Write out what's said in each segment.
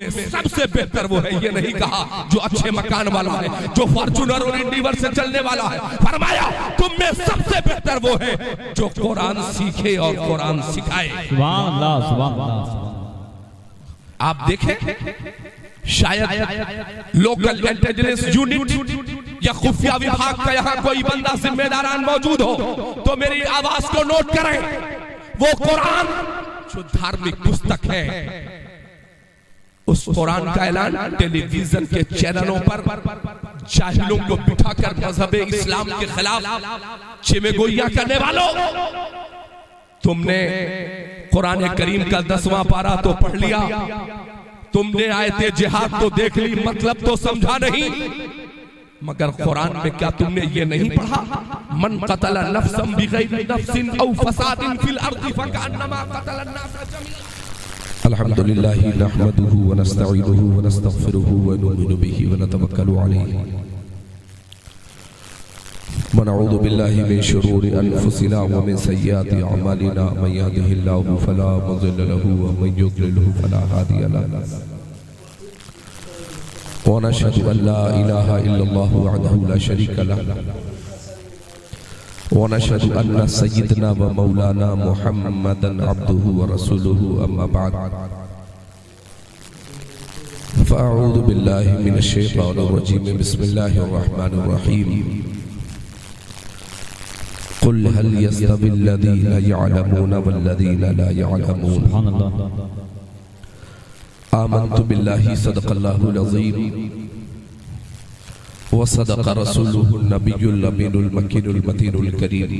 सबसे बेहतर वो है। ये नहीं कहा जो अच्छे मकान वाला है, जो फॉर्च्यूनर और इंडिवर से चलने वाला है। फरमाया तुम में सबसे बेहतर वो है जो कुरान सीखे और कुरान सिखाए। सुभान अल्लाह, सुभान अल्लाह। आप देखें, शायद लोकल इंटेलिजेंस यूनिट या खुफिया विभाग का यहाँ कोई बंदा जिम्मेदारान मौजूद हो तो मेरी आवाज को नोट करें। वो कुरान जो धार्मिक पुस्तक है, उस कुरान का ऐलान टेलीविजन के चैनलों पर जाहिलों को बिठाकर मजहब इस्लाम के खिलाफ चिमेगोइयां करने वालों, तुमने कुरान करीम का 10वां पारा तो पढ़ लिया, तुमने आयते जिहाद तो देख ली, मतलब तो समझा नहीं, मगर कुरान में क्या तुमने ये नहीं पढ़ा? मन कतला नफ्सन बिगैरि नफ्सिन औ फसादिन फिल अर्दि फकअन्नमा कतला अन्नास जमीआ। अल्हम्दुलिल्लाह नहमदुहु व नस्तईनुहु व नस्तगफिरुहु व नुमिनु बिही व नतवक्कलु अलैहि व नऊज़ु बिल्लाहि मिन शुरूरि अनफुसिना व मिन सय्यिआति अअमालिना मन यहदिहिल्लाहु फला मुज़िल्ल लहु व मन युज़लिलहु फला हादिय लहु व नशहदु अन ला इलाहा इल्लल्लाहु वहदहु ला शरीका लहु व नशहदु अन्ना सय्यिदना व मौलाना मुहम्मदन अब्दुहु व रसूलुहु अम्मा बाद फ़अऊज़ु बिल्लाहि मिनश शैतानिर रजीम बिस्मिल्लाहिर रहमानिर रहीम कुल हल यस्तविल्लज़ीना यअलमून वल्लज़ीना ला यअलमून सुभान अल्लाह आमन्तु बिल्लाहि सदक़ल्लाहुल अज़ीम व सदक़ रसूलुहुन नबियुल अमीनुल मकीनुल मतीनुल करीम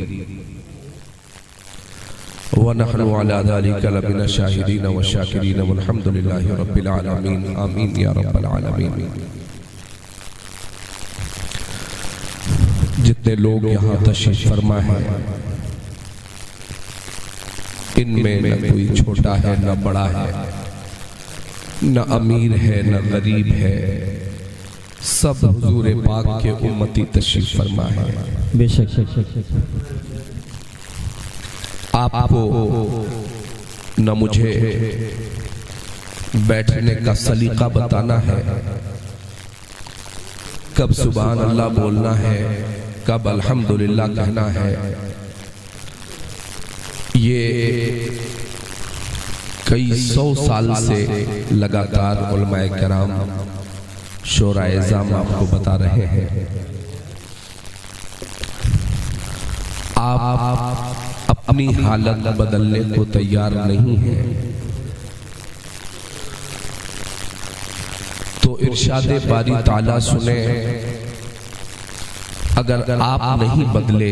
व नहनु अला ज़ालिका लमिन शाहिदीन व शाकिरीन वल्हम्दुलिल्लाहि रब्बिल आलमीन। आमीन या रब्बल आलमीन। जितने लोग यहाँ तशरीफ फरमा है, इनमें न कोई छोटा है न बड़ा है, न अमीर है न गरीब है, सब हुजूर पाक के उम्मती तशरीफ फरमा है। बेशक आपको न मुझे बैठने का सलीका बताना है, कब सुभान अल्लाह बोलना है, कब अल्हम्दुलिल्लाह कहना है। ये कई 100 साल से लगातार उलमाए किराम शोराए-ए-ज़ाम आपको बता रहे हैं। आप अपनी हालत बदलने को तैयार नहीं हैं तो इरशादे बारी ताला सुने। अगर आप नहीं बदले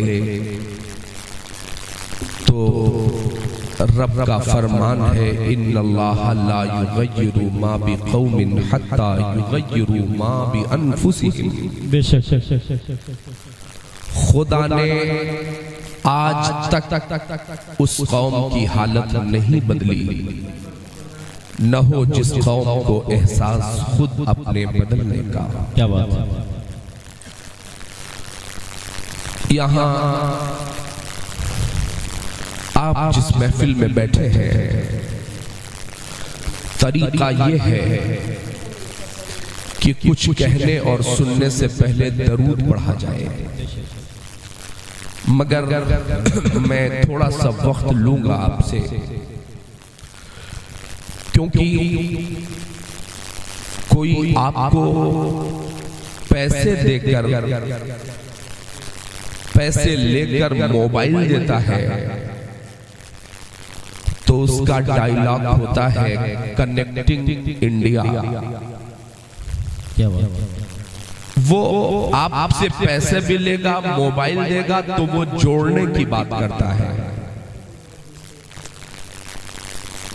तो रब का फरमान है इन्नल्लाहा ला युगय्यिरु मा बिक़ौमिन हत्ता युगय्यिरु मा बिअनफुसिहिम। बेशक खुदा ने आज तक उस कौम की हालत नहीं बदली, न हो जिस कौम को एहसास खुद अपने बदलने का। क्या बात है। यहाँ आप जिस महफिल में बैठे हैं, तरीका ये है कि कुछ कहने और सुनने से पहले दरूद पढ़ा जाए, मगर मैं थोड़ा सा वक्त लूंगा आपसे, क्योंकि कोई आपको पैसे देकर पैसे लेकर मोबाइल देता है तो उसका डायलॉग होता है कनेक्टिंग इंडिया। क्या बात। वो आपसे पैसे भी लेगा, मोबाइल देगा, तो वो जोड़ने की बात करता है।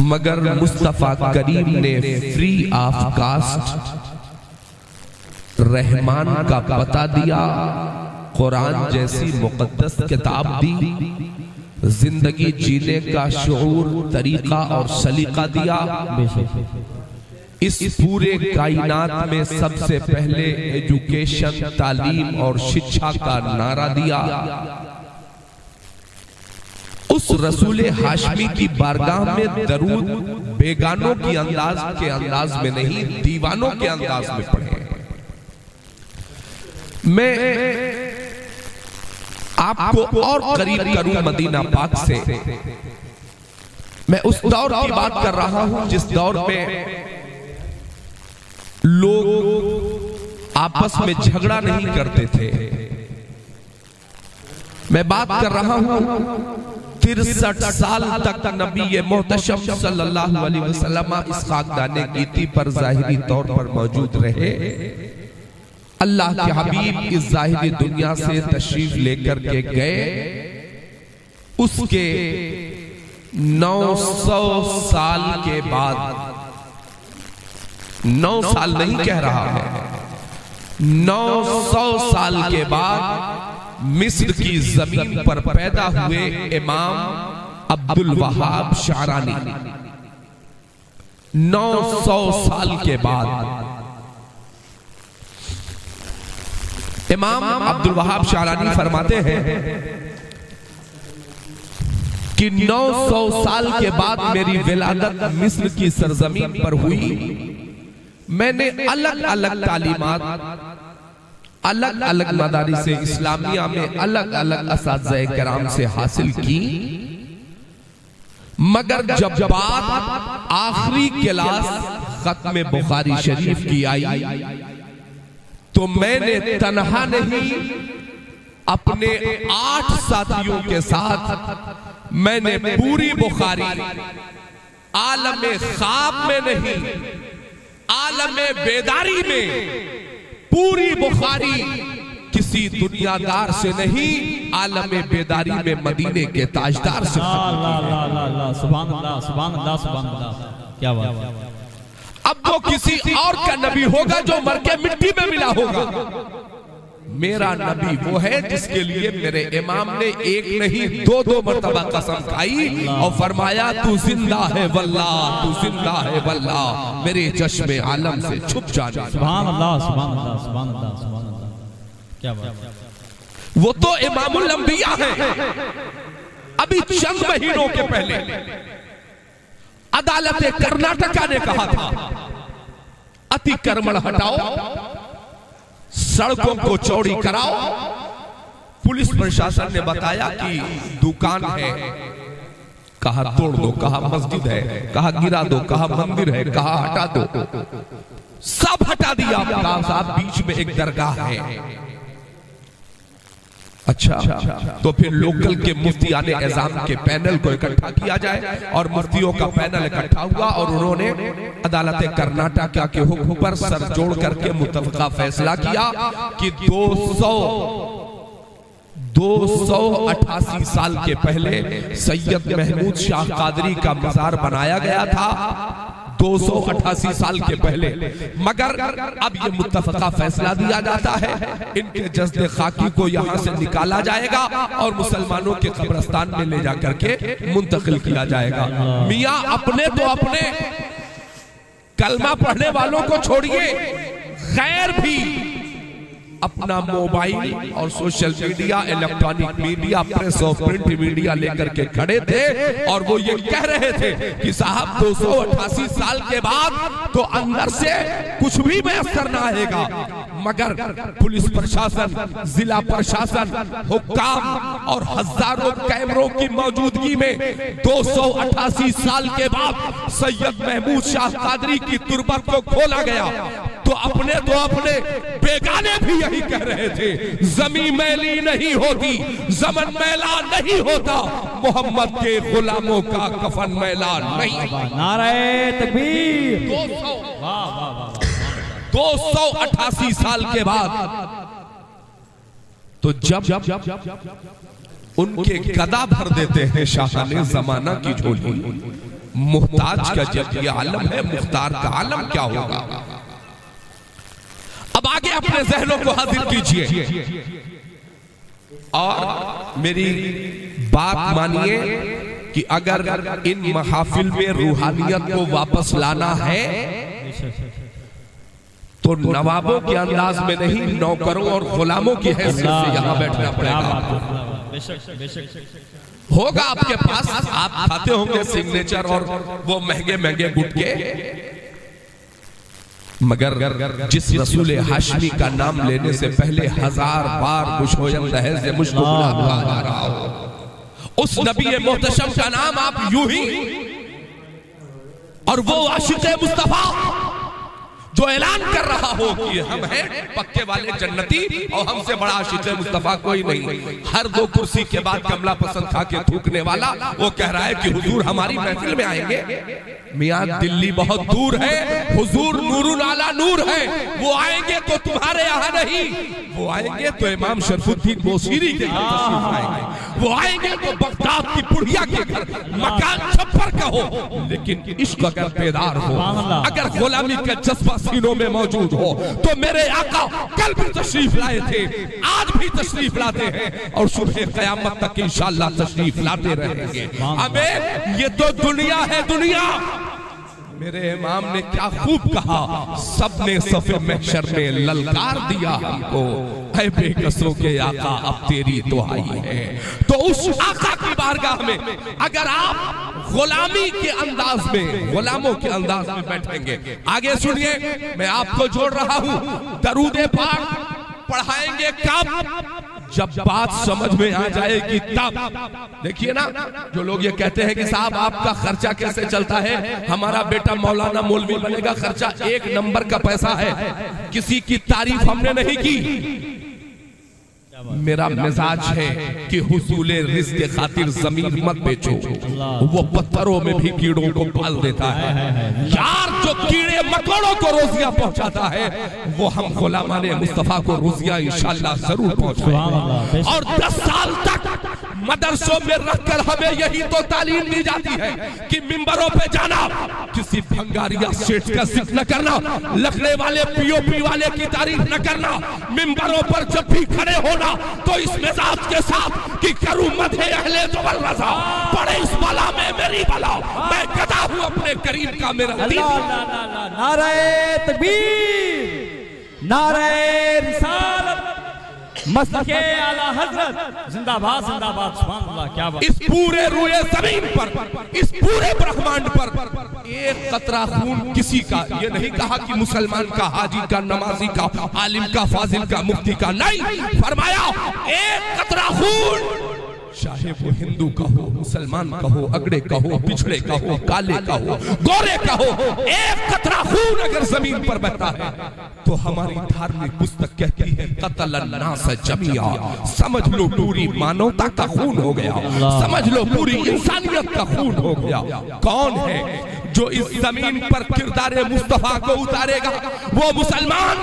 मगर मुस्तफा करीम ने फ्री ऑफ कास्ट रहमान का पता दिया, कुरान जैसी मुकद्दस किताब दी, जिंदगी जीने का शऊर, तरीका और सलीका दिया। इस पूरे कायनात में सबसे पहले एजुकेशन, तालीम और शिक्षा का नारा दिया। उस रसूल हाशमी की बारगाह में दरूद बेगानों की अंदाज में नहीं, दीवानों के अंदाज में पढ़े। मैं आपको और करीब करूं मदीना पाक से। मैं उस दौर की बात कर रहा हूं जिस दौर में लोग आपस में झगड़ा नहीं करते थे। मैं बात कर रहा हूं 63 साल तक नबी मोहतशम सल्लल्लाहु अलैहि वसल्लम इस खाकदाने गीती पर जाहिरी तौर पर मौजूद रहे। अल्लाह के हबीब इस जाहिरी दुनिया से तशरीफ लेकर के गए। उसके 900 साल के बाद, 9 साल नहीं कह रहा है, 900 साल के बाद मिस्र की जमीन पर पैदा हुए इमाम अब्दुल वहाब शारानी। 900 साल के बाद इमाम अब्दुल वहाब शारानी फरमाते हैं कि 900 साल के बाद मेरी विलादत मिस्र की सरजमीन पर हुई। मैंने अलग अलग तालीमात, अलग अलग मदारिस इस्लामिया में अलग अलग असातिज़े किराम से हासिल की, मगर जब बात आखिरी क्लास खत्म बुखारी शरीफ की आई तो मैंने तन्हा नहीं, अपने 8 साथियों के साथ मैंने पूरी बुखारी आलमे ख्वाब में नहीं, आलमे बेदारी में पूरी बुखारी किसी दुनियादार से नहीं, आलमे बेदारी में मदीने के ताजदार से। सुभान अल्लाह, सुभान अल्लाह, सुभान अल्लाह, क्या बात। अब वो किसी और का नबी होगा जो मर के मिट्टी में मिला होगा। मेरा नबी वो है जिसके लिए मेरे इमाम ने एक नहीं 2-2 मर्तबा कसम खाई और फरमाया तू जिंदा है वल्लाह, तू जिंदा है वल्लाह, मेरे चश्मे आलम से छुप जाने। सुभान अल्लाह, सुभान अल्लाह, सुभान अल्लाह, सुभान अल्लाह, क्या बात। वो तो इमामुल अंबिया है। अभी चंद महीनों के पहले अदालत कर्नाटका ने कहा था अतिक्रमण हटाओ, सड़कों को चौड़ी कराओ। पुलिस प्रशासन ने बताया कि दुकान है, कहा तोड़ दो, कहा मस्जिद है, कहा गिरा दो, कहा मंदिर है, कहा हटा दो, सब हटा दिया। साहब बीच में एक दरगाह है। अच्छा, तो फिर लोकल के मुफ्तियान एजाम के पैनल को इकट्ठा किया जाए, और मुफ्तियों का पैनल इकट्ठा हुआ और उन्होंने अदालत कर्नाटका के हुक्म पर सर जोड़ करके मुतफ़क़ा फैसला किया कि 288 साल के पहले सैयद महमूद शाह कादरी का मज़ार बनाया गया था, 288 साल के पहले। मगर अब ये मुत्तफ़क़ा फैसला दिया जाता है इनके जस्द खाकी को यहाँ से निकाला जाएगा और मुसलमानों के कब्रिस्तान में ले जाकर के मुंतकिल किया जाएगा। मियाँ अपने तो अपने कलमा पढ़ने वालों को छोड़िए, खैर भी अपना मोबाइल और social media, electronic media, press और प्रिंट मीडिया लेकर के खड़े थे और वो ये कह रहे थे कि साहब 288 साल के बाद तो अंदर से कुछ भी मैसर ना आएगा। मगर पुलिस प्रशासन, जिला प्रशासन, हुक्काम और हजारों कैमरों की मौजूदगी में 288 साल के बाद सैयद महमूद शाह कादरी की तुरबत को खोला गया। तो अपने बेगाने भी यही कह रहे थे, जमीन मैली नहीं होती, जमन मैला नहीं होता, मोहम्मद के गुलामों का कफन मैला नहीं। नारे तकबीर। 288 साल के बाद तो जब उनके गदा भर देते हैं शाहाने जमाना की झोली, मुहताज का जब ये आलम है, मुख्तार का आलम क्या होगा। अब आगे अपने जहनों को हाजिर कीजिए और मेरी बात मानिए कि अगर इन महफिल में रूहानियत को वापस लाना है तो नवाबों के अंदाज में नहीं, नौकरों और गुलामों की हैसियत से यहां बैठना पड़ेगा। बेशक बेशक होगा आपके पास, आप खाते होंगे सिग्नेचर और वो महंगे महंगे गुटके, मगर जिस रसूल हाशमी का नाम लेने से पहले 1000 बार मुशोयम दहेज मुश्किल जा रहा हो, उस नबी मोहतशम का नाम आप यूं ही, और वो आशिक़े मुस्तफा जो ऐलान कर रहा हो कि हम हैं पक्के वाले जन्नती और हमसे बड़ा आशिक़े मुस्तफा कोई नहीं, हर 2 कुर्सी के बाद कमला पसंद खा के थूकने वाला वो कह रहा है कि हुजूर हमारी महफिल में आएंगे। मियां दिल्ली बहुत दूर है, हुजूर नूरुल आला नूर है, वो आएंगे तो तुम्हारे यहाँ नहीं, वो आएंगे तो इमाम शरफुद्दीन बोसीरी के घर तशरीफ लाएंगे, वो आएंगे तो बगदाद की बुढ़िया के घर, मकान छप्पर का हो, लेकिन इश्क अगर बेदार हो, अगर गुलामी का जज्बा सीनों में मौजूद हो, तो मेरे आका कल भी तशरीफ लाए थे, आज भी तशरीफ लाते हैं और सुबह क़यामत तक इंशाअल्लाह तशरीफ लाते रहेंगे। हमें ये तो दुनिया है दुनिया। मेरे इमाम ने क्या खूब कहा, सबने सफ़े महशर में ललकार दिया हमको, है बेकसों के आका अब तेरी दुआई है। तो उस आका की बारगाह में अगर आप गुलामी के अंदाज में, गुलामों के अंदाज में बैठेंगे, आगे सुनिए मैं आपको जोड़ रहा हूं, दरूदे पाक पढ़ाएंगे कब, जब बात समझ में आ जाएगी तब। देखिए ना, जो लोग ये कहते हैं कि साहब आपका खर्चा कैसे चलता है, हमारा बेटा मौलाना मौलवी बनेगा, खर्चा 1 नंबर का पैसा है, किसी की तारीफ हमने नहीं की। मेरा मिजाज है कि हुसूले रिज़्क़ के खातिर जमीन मत बेचो, वो पत्थरों में भी कीड़ों को पाल देता है यार, जो कीड़े मकोड़ों को रोजियां पहुंचाता है वो हम गुलामाने मुस्तफा को रोजियां इंशाअल्लाह जरूर पहुंचाएंगे। और 10 साल तक मदरसों में रखकर हमें यही तो तालीम दी जाती है कि मिंबरों पे जाना, किसी भंगारिया सेठ का जिक्र न करना, लखने वाले पीओपी वाले की तारीफ न करना, मिंबरों पर जब भी खड़े होना तो इस मिजाज के साथ कि करूं मदहे अहले जुबल रज़ा, पड़े इस बला में मेरी बला, मैं गदा हूं अपने करीम का मेरा दीन। नारे तकबीर, नारे रिसालत, मसलके आला हजरत जिंदाबाद जिंदाबाद, सुभान अल्लाह, क्या बात। इस पूरे रुए जमीन पर, इस पूरे ब्रह्मांड पर एक कतरा खून किसी का, ये नहीं कहा कि मुसलमान का, हाजी का, नमाजी का, आलिम का, फाजिल का, मुफ्ती का, नहीं, फरमाया एक कतरा खून, चाहे वो हिंदू का हो, मुसलमान का हो, अगड़े का हो, पिछड़े का हो, काले का हो, गोरे का हो, एक कतरा खून अगर जमीन पर बहता है तो हमारी धार्मिक पुस्तक कहती है कतलन नास जमिया, समझ लो पूरी मानवता का खून हो गया, समझ लो पूरी इंसानियत का खून हो गया। कौन है जो इस जमीन पर किरदारे मुस्तफा को उतारेगा? वो मुसलमान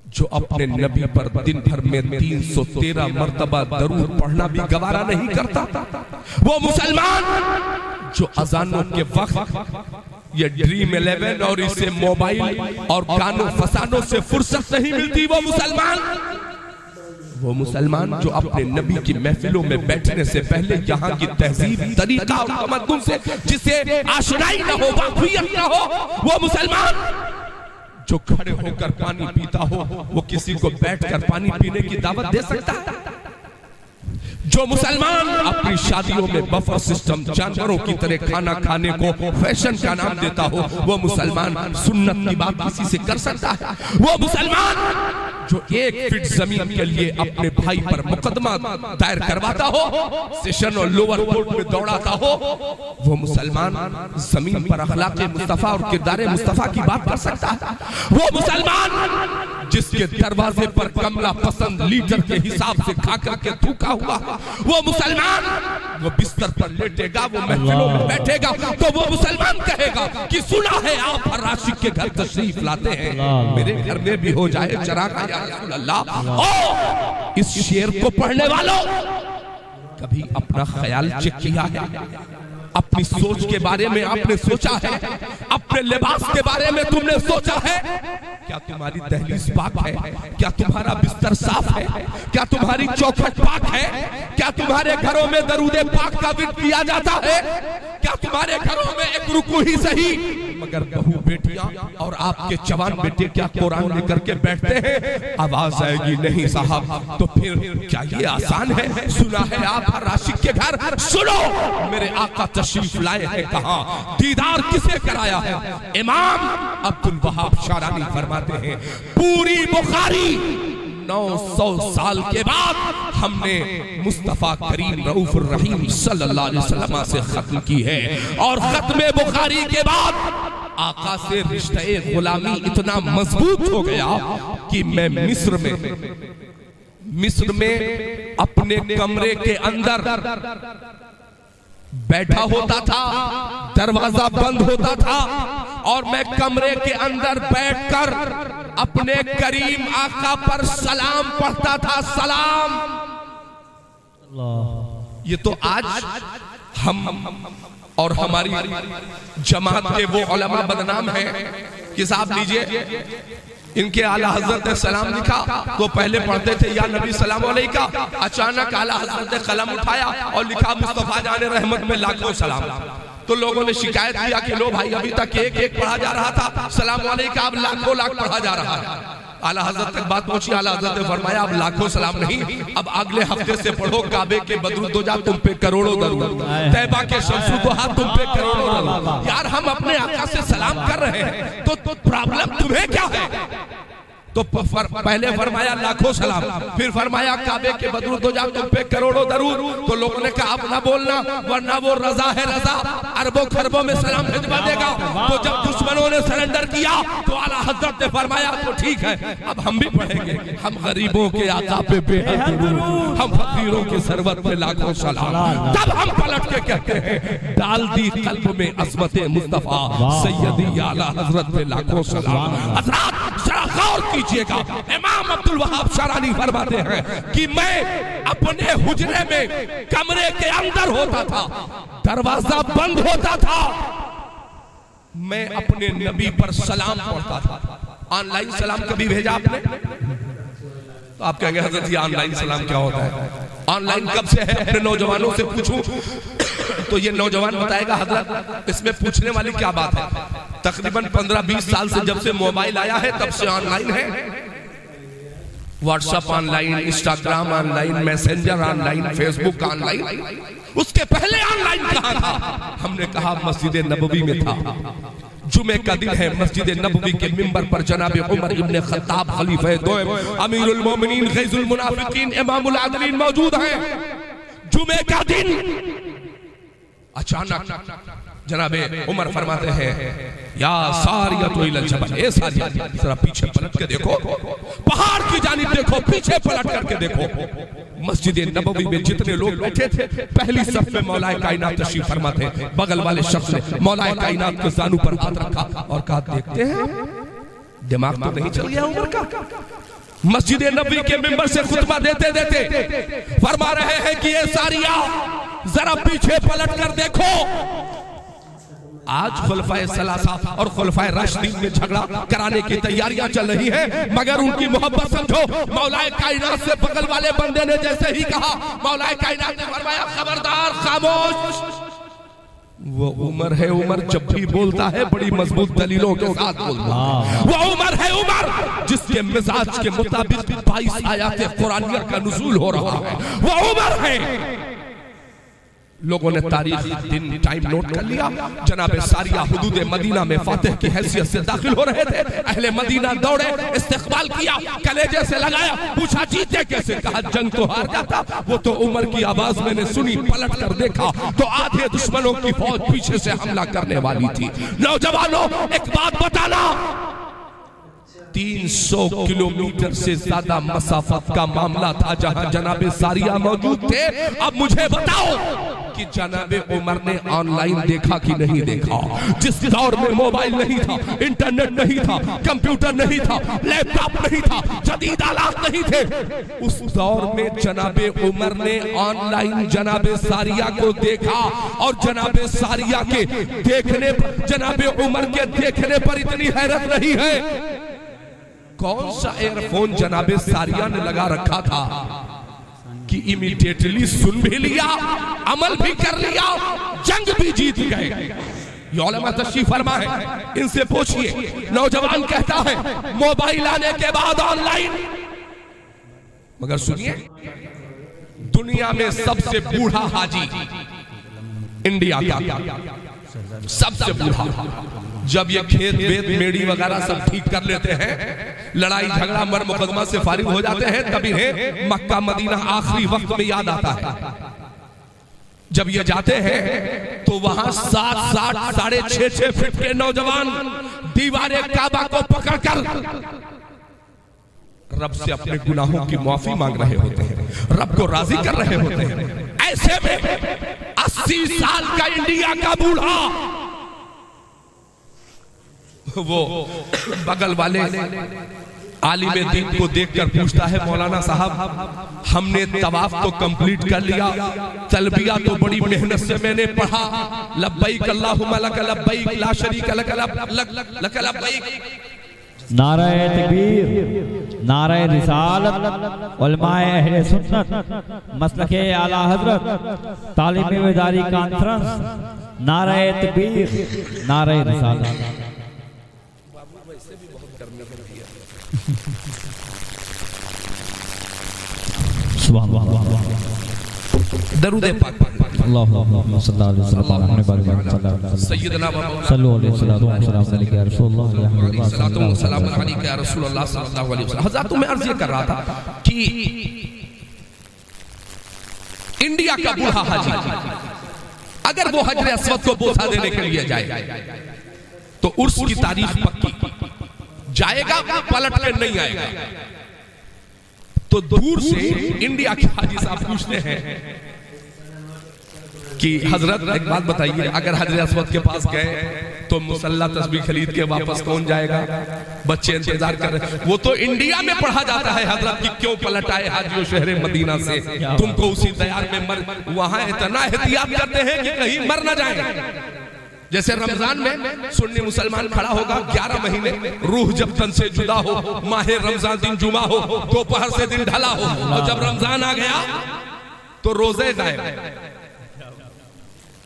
जो अपने नबी पर दिन भर में 313 मर्तबा दरूद पढ़ना भी गवारा नहीं करता, वो मुसलमान जो अजानों के वक्त ये ड्रीम 11 और इससे मोबाइल और गानों फसानों से फुर्सत नहीं मिलती, वो मुसलमान जो अपने नबी की महफिलों में बैठने से पहले यहाँ की तहजीब, तरीका और तमद्दुन से जिसे आशनाई न हो, वाक़ियत न हो, वो मुसलमान जो खड़े होकर पानी पीता हो, वो किसी को बैठकर पानी पीने की दावत दे सकता है? जो मुसलमान अपनी शादियों में बफर सिस्टम, जानवरों की तरह खाना खाने को फैशन का नाम देता हो, वो मुसलमान सुन्नत की बात किसी से कर सकता है? वो मुसलमान जो 1 फीट जमीन के लिए अपने भाई पर मुकदमा दायर करवाता हो, सेशन और लोअर कोर्ट में दौड़ाता हो, वो मुसलमान जमीन पर अखलाक़े मुस्तफा और किरदारे मुस्तफा की बात कर सकता है? वो मुसलमान जिसके दरवाजे पर कमला पसंद लीटर के हिसाब से खाकर के थूका हुआ, वो मुसलमान वो बिस्तर पर लेटेगा, वो महफिलों में बैठेगा तो वो मुसलमान कहेगा कि सुना है आप हर आशिक के घर तशरीफ लाते हैं, मेरे घर में भी हो जाए चरागा या रसूल अल्लाह। ओ इस शेर को पढ़ने वालों, कभी अपना ख्याल चेक किया है? अपनी सोच के बारे में आपने सोचा है? अपने लिबास के बारे में तुमने सोचा है? क्या तुम्हारी दहलीज पाक है? क्या तुम्हारा बिस्तर साफ है? क्या तुम्हारी चौखट पाक है? क्या तुम्हारे घरों में दरूदे पाक का विर्द किया जाता है? क्या तुम्हारे घरों में एक रुकू ही सही मगर बहू बेटियां और आपके जवान बेटे क्या कुरान लेकर के बैठते हैं, आवाज आएगी नहीं साहब, तो फिर क्या ये आसान है? सुना है आप हर आशिक के घर, सुनो मेरे आका तशरीफ लाए हैं कहां, दीदार किसे कराया है? इमाम अब्दुल वहाब शारानी फरमाते हैं पूरी बुखारी 900 साल के बाद हमने मुस्तफा करीम रऊफुर रहीम सल्लल्लाहु अलैहि वसल्लम से खत्म की है, और खत्मे बुखारी के बाद आका से रिश्ते गुलामी इतना मजबूत हो गया कि मैं मिस्र में अपने कमरे के अंदर बैठा होता था, दरवाजा बंद होता था, और मैं कमरे के अंदर बैठकर अपने करीम आका पर सलाम पढ़ता था। सलाम। ये तो आज हम और हमारी जमात के वो उलमा बदनाम हैं कि साहब लीजिए इनके आला हजरत ने सलाम लिखा तो पहले पढ़ते थे या नबी सलाम अलैका, अचानक आला हजरत ने कलम उठाया और लिखा मुस्तफा जाने रहमत में लाखों सलाम। तो लोगों ने शिकायत किया कि लो भाई अभी तक एक एक पढ़ा जा रहा था सलाम अलैका, अब लाखों लाख पढ़ा जा रहा है। आला हजरत तक बात पहुंची, आला हजरत ने फरमाया अब लाखों सलाम नहीं, अब अगले हफ्ते से पढ़ो काबे के बदरुद दो जा तुम पे करोड़ों दरूद, तैबा के शमसु को हाथ तुम पे करोड़ों दरूद। यार हम अपने आका से सलाम कर रहे हैं तो प्रॉब्लम तुम्हें क्या है? तो पहले फरमाया लाखों सलाम, फिर फरमाया काबे के बदरुद हो जाओ तुम पे करोड़ों दरूद। तो लोगों ने कहा अब ना बोलना वरना वो रजा है रजा, अरबों खरबों में सलाम भिजवा देगा। तो जब दुश्मनों ने सरेंडर किया तो आला हजरत ने फरमाया तो ठीक है अब हम भी पढ़ेंगे, हम गरीबों के आका पे बेहद दरूद, हम फकीरों के सरवत पे लाखों सलाम। तब हम पलट के कहते हैं डाल दी कल्ब में अज़मत मुस्तफा सैयदी आला हजरत पे लाखों सलाम। हजरत जरा गौर कीजिएगा, इमाम अब्दुल वहाब शारानी फरमाते हैं कि मैं अपने हुजरे में कमरे के अंदर होता था, दरवाजा बंद होता था, मैं अपने नबी पर सलाम पढ़ता था। ऑनलाइन सलाम कभी भेजा आपने? तो आप कहेंगे हजरत ये ऑनलाइन सलाम क्या होता है? ऑनलाइन कब से है अपने नौजवानों से पूछूं तो ये नौजवान बताएगा हजरत इसमें पूछने वाली क्या बात है। तकरीबन 15-20 साल से जब से मोबाइल आया है तब से ऑनलाइन है, WhatsApp online, Instagram online, messenger online, Facebook online. उसके पहले ऑनलाइन कहां था? हमने कहा मस्जिद नबवी में था। जुमे का दिन है, मस्जिद नबवी के मिंबर पर जनाब उमर इब्ने खत्ताब खलीफे दोम अमीरुल मोमिनीन गैजुल मुनाफिकीन इमामुल आदिलीन मौजूद हैं। जुमे का दिन अचानक जनाबे उमर फरमाते हैं या सारिया तो इलल जबल, ए सारिया जरा पीछे पलट के देखो, पहाड़ की जानिब देखो, पीछे पलट करके देखो। मस्जिद नबवी में जितने लोग बैठे थे पहली सफ में मौलाए कायनात तशरीफ फरमा थे। बगल वाले शख्स ने मौलाए कायनात के जानू पर हाथ रखा और कहा देखते हैं दिमाग तो नहीं चल गया उमर का? मस्जिद नबवी के मिंबर से खुतबा देते देते फरमा रहे हैं कि ये सारिया जरा पीछे पलट कर देखो। आज खुलफाए सलासा और खुलफाए राशिदीन में झगड़ा कराने की तैयारियां चल रही हैं, मगर उनकी मोहब्बत समझो। मौलाए कायनात से बगल वाले बंदे ने जैसे ही कहा, मौलाए कायनात ने फरमाया खबरदार खामोश। वो उमर है, उमर जब भी बोलता है बड़ी मजबूत दलीलों के साथ बोलता है। वो उमर है, उमर जिसके मिजाज के मुताबिक 22 आयात कुरानिया का नुज़ूल हो रहा है। वो उमर है। लोगों ने तारीख, दिन, टाइम नोट कर लिया। जनाबे सारिया हुदूद मदीना में फातिह की हैसियत से दाखिल हो रहे थे। अहले मदीना दौड़े, इस्तकबाल किया, कलेजे से लगाया, पूछा जीते कैसे? कहा जंग तो हार जाता। वो तो उमर की आवाज मैंने सुनी, पलट कर देखा तो आधे दुश्मनों की फौज पीछे से हमला करने वाली थी। नौजवानों एक बात बताना, 300 किलोमीटर से ज्यादा मसाफत का मामला था जहां जनाबे सारिया मौजूद थे। अब मुझे बताओ कि जनाबे उमर ने ऑनलाइन देखा कि नहीं देखा? जिस दौर में मोबाइल नहीं था, इंटरनेट नहीं था, कंप्यूटर नहीं था, लैपटॉप नहीं था, जदीद आलात नहीं थे, उस दौर में जनाबे उमर ने ऑनलाइन जनाबे सारिया को देखा। और जनाबे सारिया के देखने पर, जनाबे उमर के देखने पर इतनी हैरत रही है। कौन सा एयरफोन जनाबे सारिया ने लगा रखा था कि इमीडिएटली सुन भी लिया, अमल भी कर लिया, जंग भी जीत गए। ये उलमा तशरीफ फरमा है, इनसे पूछिए। नौजवान कहता है मोबाइल आने के बाद ऑनलाइन। मगर सुनिए, दुनिया में सबसे बूढ़ा हाजी इंडिया का, सबसे बूढ़ा। जब ये खेत वेत मेड़ी वगैरह सब ठीक कर लेते हैं, लड़ाई झगड़ा मर मुकदमा से फारिग हो जाते हैं, तभी इन्हें मक्का मदीना आखिरी वक्त में याद आता है। जब ये जाते हैं तो वहां 7-7 साढ़े 6 फीट के नौजवान दीवारे काबा को पकड़कर रब से अपने गुनाहों की माफी मांग रहे होते हैं, रब को राजी कर रहे होते हैं। ऐसे में 80 साल का इंडिया का बूढ़ा वो बगल वाले आलिम दीन को देखकर पूछता है, मौलाना साहब हमने तवाफ तो कंप्लीट कर लिया, तलबिया तो बड़ी मेहनत से मैंने पढ़ा, लब्बैक अल्लाहुम्मा लक लब्बैक ला शरीका लक लक लब्बैक। नाराए तकबीर, नाराए रिसालत, उलमाए अहले सुन्नत, मसलके आला हजरत, तालीम बेदारी कॉन्फ्रेंस, नाराए तकबीर, नाराए रिसालत। सुभान अल्लाह, दरूद पाक अल्लाहुम्मा सल्ली अला सय्यिदना सल्लल्लाहु अलैहि वसल्लम। हज़रत मैं अर्ज़ कर रहा था कि इंडिया का बूढ़ा हाजी अगर वो हजर अस्वद को बोसा देने के लिए जाए तो उर्स की तारीख पक्की, जाएगा पलट कर नहीं आएगा। तो दूर से इंडिया के हाजी साहब पूछते हैं कि हजरत एक बात बताइए, अगर हजरत अस्वद के पास गए तो मुसल्ला तस्बीह खरीद के वापस कौन जाएगा? बच्चे इंतजार कर रहे। वो तो इंडिया में पढ़ा जाता है हजरत की क्यों पलट आए हाजियों शहर मदीना से, तुमको उसी दयार में मर। वहां इतना एहतियात करते हैं कि कहीं मर ना जाए। जैसे रमजान में सुन्नी मुसलमान खड़ा होगा 11 महीने, रूह जब तन से जुदा हो, माहे रमजान दिन जुमा हो, दोपहर से दिन ढला हो, और जब रमजान आ गया तो रोजे गायब।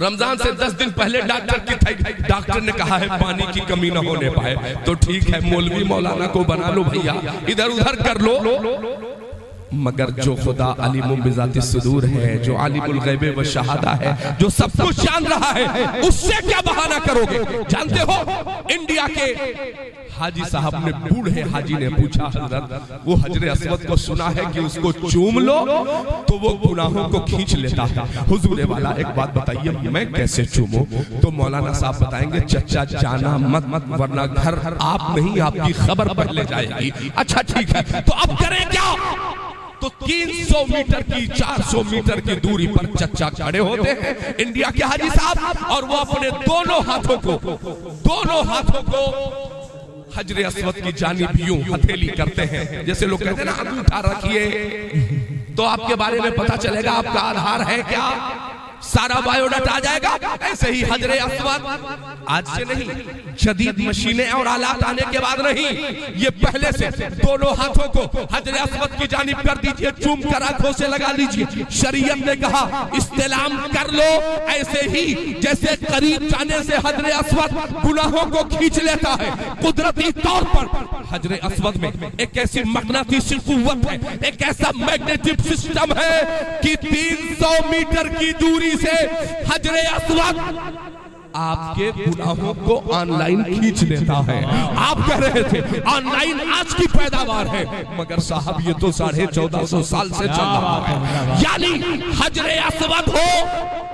रमजान से 10 दिन पहले डॉक्टर ने कहा है पानी की कमी न होने पाए, तो ठीक है मौलवी मौलाना को बना लो भैया, इधर उधर कर लो। मगर जो खुदा अलीमुम बिज़ाति सुदूर है, जो आलिमुल गैब व शहादा है, जो सब कुछ जान रहा है, उससे क्या बहाना करोगे? जानते हो इंडिया के हाजी साहब ने, बूढ़े हाजी ने पूछा, हजरत वो हजरे अस्वद को सुना है कि उसको चूम लो तो वो गुनाहों को खींच लेता है, हुजूर वाला एक बात बताइए मैं कैसे चूमूं? तो मौलाना साहब बताएंगे चचा जाना मत, वरना घर आप नहीं आपकी खबर पहले जाएगी। अच्छा ठीक है, तो अब करें क्या? तो 300 मीटर की 400 मीटर की दूरी पर चचा खड़े होते हैं इंडिया के हाजी साहब, और वो अपने दोनों हाथों को हजरे अस्वद की जानिब यूं हथेली करते हैं, जैसे लोग कहते हैं ना अंगूठा रखिए तो आपके बारे में पता चलेगा आपका आधार है क्या, सारा बायोडाटा आ जाएगा। ऐसे ही हजरे अस्वद आज से नहीं, जदीद मशीनें और आलात आने के बाद नहीं, ये पहले से दोनों हाथों को हजरे अस्वद की जानिब कर दीजिए, चूम कर आंखों से लगा लीजिए। शरीयत ने कहा इस्तेलाम कर लो, ऐसे ही जैसे करीब जाने से हजरे अस्वद गुनाहों को खींच लेता है, कुदरती तौर पर हजरे अस्वद में एक ऐसी मकनातीसी कुव्वत है, एक ऐसा मैग्नेटिक सिस्टम है कि 300 मीटर की दूरी से हजरे अस्वद आपके गुनाहों को ऑनलाइन खींच लेता है। आप कह रहे थे ऑनलाइन आज की पैदावार है, मगर साहब ये तो 1450 साल से चल रहा है। यानी हजरे अस्वद हो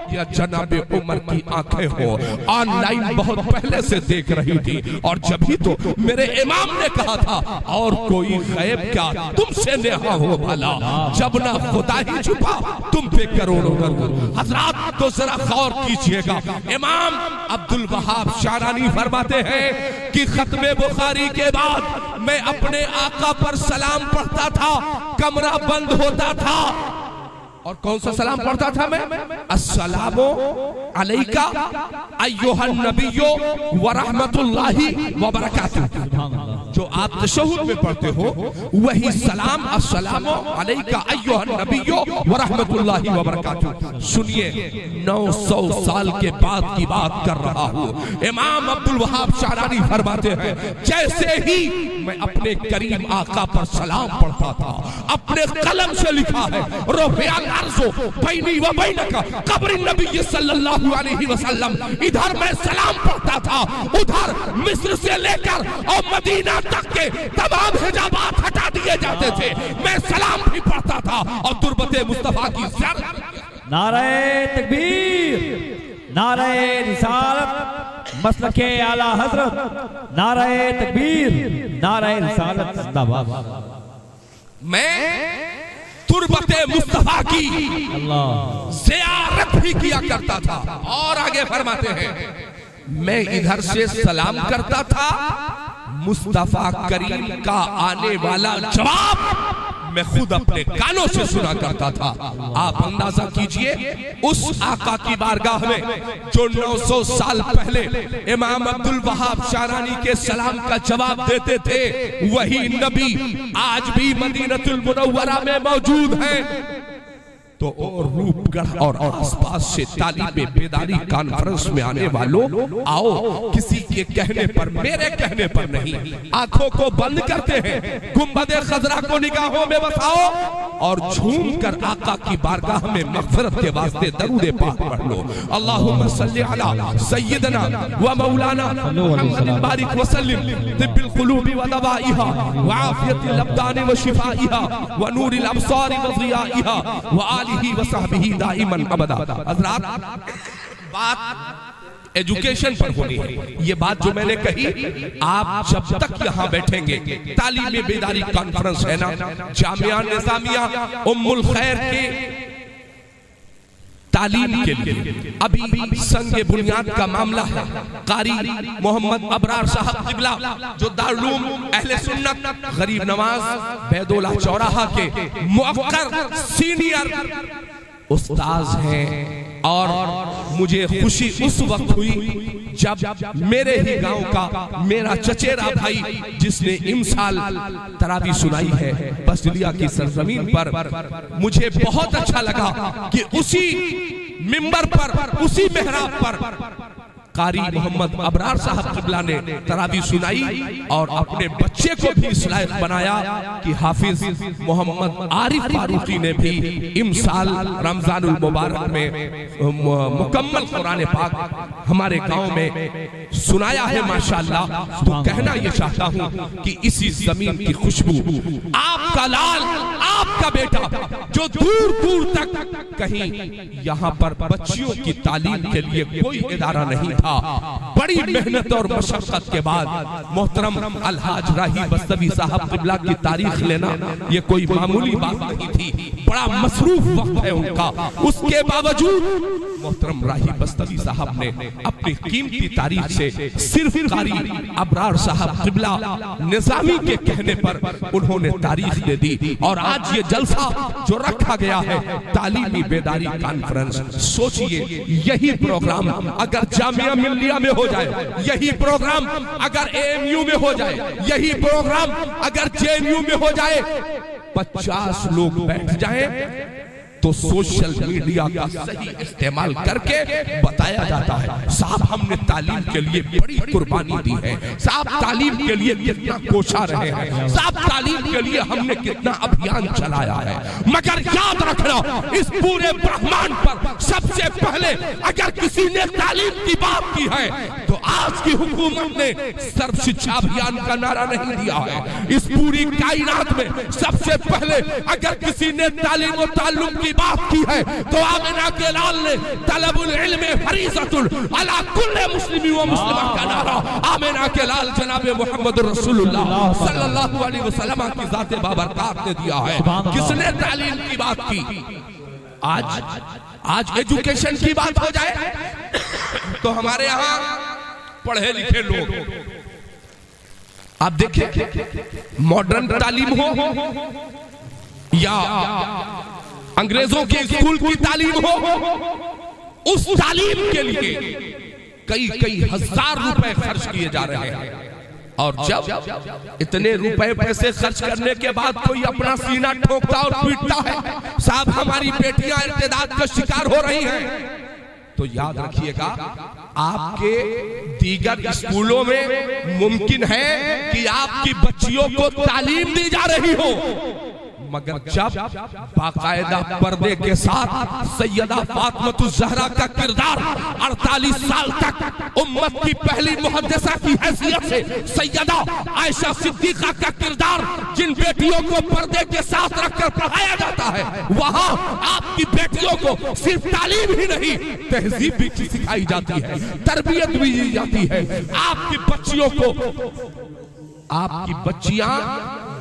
या जनाबे उमर की आंखें हो, ऑनलाइन बहुत पहले से देख रही थी। और जब ही तो मेरे इमाम ने कहा था और कोई गैब क्या तुमसे नेहा हो भला, जब ना खुदा ही छुपा तुम पे करोड़ों नूर। हजरात तो जरा गौर कीजिएगा, इमाम अब्दुल वहाब शारानी फरमाते हैं कि खत्मे बुखारी के बाद मैं अपने आका पर सलाम पढ़ता था, कमरा बंद होता था, और कौन सा सलाम पढ़ता था मैं? अस्सलामु अलैका अय्युहन नबिय्यो व रहमतुल्लाहि व बरकातुहू। जो आप तशहुद में पढ़ते हो वही सलाम अस्सलामु अलैका अय्युहन नबिय्यो व रहमतुल्लाहि व बरकातुहू। सुनिए 900 साल के बाद की बात कर रहा हूँ। इमाम अब्दुल वहाब शारानी फरमाते हैं, जैसे ही मैं अपने करीम आका पर सलाम पढ़ता था, अपने कलम से लिखा है रुफ़िअल अर्ज़ु बैनी व बैनका क़ब्र नबी सल्लल्लाहु अलैहि वसल्लम, इधर मैं सलाम पढ़ता था, उधर मिस्र से लेकर और मदीना तक के तमाम हिजाबात हटा दिए जाते थे। मैं सलाम भी पढ़ता था और तुरबते मुस्तफा की सर। नारे तकबीर, नारे रिसालत, मसलके आला हजरत, नारे तकबीर, नारे रिसालत जिंदाबाद। मैं तुरबते मुस्तफा की ज़ियारत भी किया करता था। और आगे फरमाते हैं, मैं इधर से सलाम करता था, मुस्तफा करीम का आने वाला जवाब मैं खुद अपने कानों से सुना करता था। आप अंदाजा कीजिए उस आका की बारगाह में जो 900 साल पहले इमाम अब्दुल वहाब शारानी के सलाम का जवाब देते थे, वही नबी आज भी मदीनतुल मुनव्वरा में मौजूद है। तो और रूपगढ़ और आसपास से तालीबे बेदारी कॉन्फ्रेंस में आने वालों, आओ किसी के कहने पर, मेरे कहने पर नहीं, आंखों को बंद करते हैं, गुंबदे खजरा को निगाहों में बसाओ और झूम कर आका की बारगाह में मग़फ़िरत के वास्ते दरूद पाक पढ़ लो। अल्लाहुम्मा सल्लि अला सय्यदना व मौलाना मुहम्मद बारिक व सल्लिम तिब्बिल क़ुलूबि व दवाइहा व आफियतिल अब्दानि व शिफाइहा व नूरिल अब्सारि व ज़ियाइहा व वसहबिही दाइमन अबदा। हज़रात, बात एजुकेशन पर होनी है। ये बात जो मैंने कही, आप जब तक यहाँ बैठेंगे, तालीम बेदारी कॉन्फ्रेंस है ना, जामिया निज़ामिया उम्मुल खैर के तालीम के लिए अभी संग बुनियाद का मामला है। कारी मोहम्मद अबरार साहब क़िबला जो दारुल अहले सुन्नत गरीब नवाज बैदुल्लाह चौराहा के मुअक्कर सीनियर उस्ताद हैं, और मुझे खुशी उस वक्त हुई जब मेरे ही गांव का मेरा चचेरा भाई, जिसने इमसाल तरावी सुनाई है बसलिया की सरजमीन पर, मुझे बहुत अच्छा लगा कि उसी मिंबर पर, उसी मेहराब पर कारी मोहम्मद अबरार साहब क़िबला ने तरावी सुनाई और अपने बच्चे को भी इस लायक बनाया कि हाफिज मोहम्मद आरिफ फारूकी ने भी इमसाल रमजानुल मुबारक में मुकम्मल कुरान पाक हमारे गांव में सुनाया है माशाअल्लाह। तो कहना यह चाहता हूं कि इसी जमीन की खुशबू, आपका लाल, आपका बेटा जो दूर दूर तक कहीं यहाँ पर बच्चियों की तालीम के लिए कोई इदारा नहीं था, बड़ी मेहनत और मशक्कत के बाद मोहतरम अलहाज राही बस्तवी साहब क़िबला की तारीख लेना ये कोई मामूली बात नहीं थी, बड़ा मसरूफ वक्त है उनका। उसके बावजूद मोहतरम राही बस्तवी साहब ने अपनी कीमती तारीख से सिर्फ कारी अबरार साहब क़िबला निज़ामी के कहने पर उन्होंने तारीख दे दी। और आज ये जलसा जो रखा गया है तालीमी बेदारी कॉन्फ्रेंस, सोचिए यही प्रोग्राम अगर जामिया मिल्लिया में हो जाए, यही प्रोग्राम अगर एएमयू में हो जाए, यही प्रोग्राम अगर जेएनयू में हो जाए, 50 लोग बैठ जाएं तो सोशल मीडिया का सही इस्तेमाल करके बताया जाता है, साहब हमने तालीम के लिए बड़ी कुर्बानी दी है, साहब तालीम के लिए कितना कोशा रहे हैं, साहब तालीम के लिए हमने कितना अभियान चलाया है। मगर याद रखना, इस पूरे ब्रह्मांड पर सबसे पहले अगर किसी ने तालीम की बात की है तो आज की हुकूमत ने सर्व शिक्षा अभियान का नारा नहीं दिया है। इस पूरी कायनात में सबसे पहले अगर किसी ने तालीम और ताल्लुम की बात की है तो आमिना के लाल ने तलबुल इल्म फरीज़तुन अला कुल्ले मुस्लिमी व मुस्लिमा का नारा आमिना के लाल जनाब मोहम्मद रसूलुल्लाह सल्लल्लाहु अलैहि वसल्लम की ज़ात बाबरकत ने दिया है। किसने तालीम की बात की? आज एजुकेशन की बात हो जाए तो हमारे यहाँ पढ़े लिखे लोग, आप देखें मॉडर्न तालीम हो या अंग्रेजों के स्कूल की तालीम हो, उस तालीम के लिए कई हजार रुपए खर्च किए जा रहे हैं। और जब इतने रुपए पैसे खर्च करने के बाद कोई अपना सीना ठोकता और पीटता है, साहब हमारी बेटियां इर्तिदाद का शिकार हो रही हैं, तो याद रखिएगा, आपके दीगर स्कूलों में मुमकिन है कि आपकी बच्चियों को तालीम दी जा रही हो, मगर जब बाकायदा पर्दे के साथ सैयदा फातिमा ज़हरा का किरदार 48 साल तक उम्मत की पहली मुहद्दिसा की हैसियत से सैयदा आयशा सिद्दीका का किरदार जिन बेटियों को पर्दे के साथ रखकर पढ़ाया जाता है, वहां आपकी बेटियों को सिर्फ तालीम ही नहीं, तहजीब भी सिखाई जाती है, तरबियत भी दी जाती है। आपकी बच्चियों को, आपकी बच्चियां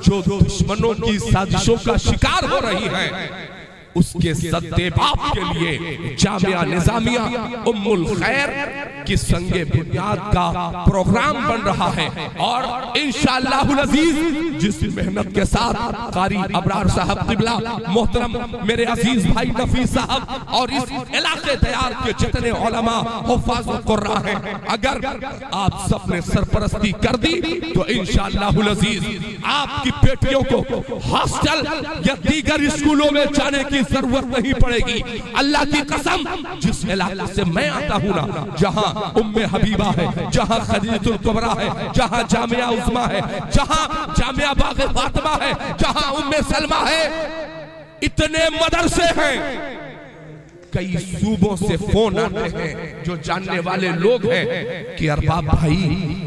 जो दुश्मनों की साजिशों का शिकार हो रही हैं, उसके सद्देबाप के लिए जामिया निजामिया उम्मुल खैर की संगे बुनियाद का प्रोग्राम बन रहा है। और इंशाअल्लाहुल अजीज जिस मेहनत के साथ कारी अबरार साहब क़िबला, मोहतरम मेरे अजीज भाई नफीस साहब और इस इलाके दयाल के जितने उलमा हुफ़ाज़ कुर्रा हैं, अगर आप सब ने सरपरस्ती कर दी तो इंशाअल्लाहुल अजीज आपकी बेटियों को हॉस्टल या दीगर स्कूलों में जाने की जरूरत नहीं पड़ेगी। अल्लाह की कसम, जिस इलाके से मैं आता हूँ ना, जहाँ उम्मे हबीबा है, जहाँ खदीजतुल कुबरा है, जहाँ जामिया उस्मा है, जहाँ जामिया बाग़े फातिमा है, जहाँ उम्मे सलमा है, इतने मदरसे हैं, कई सूबों से फोन आते हैं जो जानने वाले लोग हैं कि अरबाब भाई,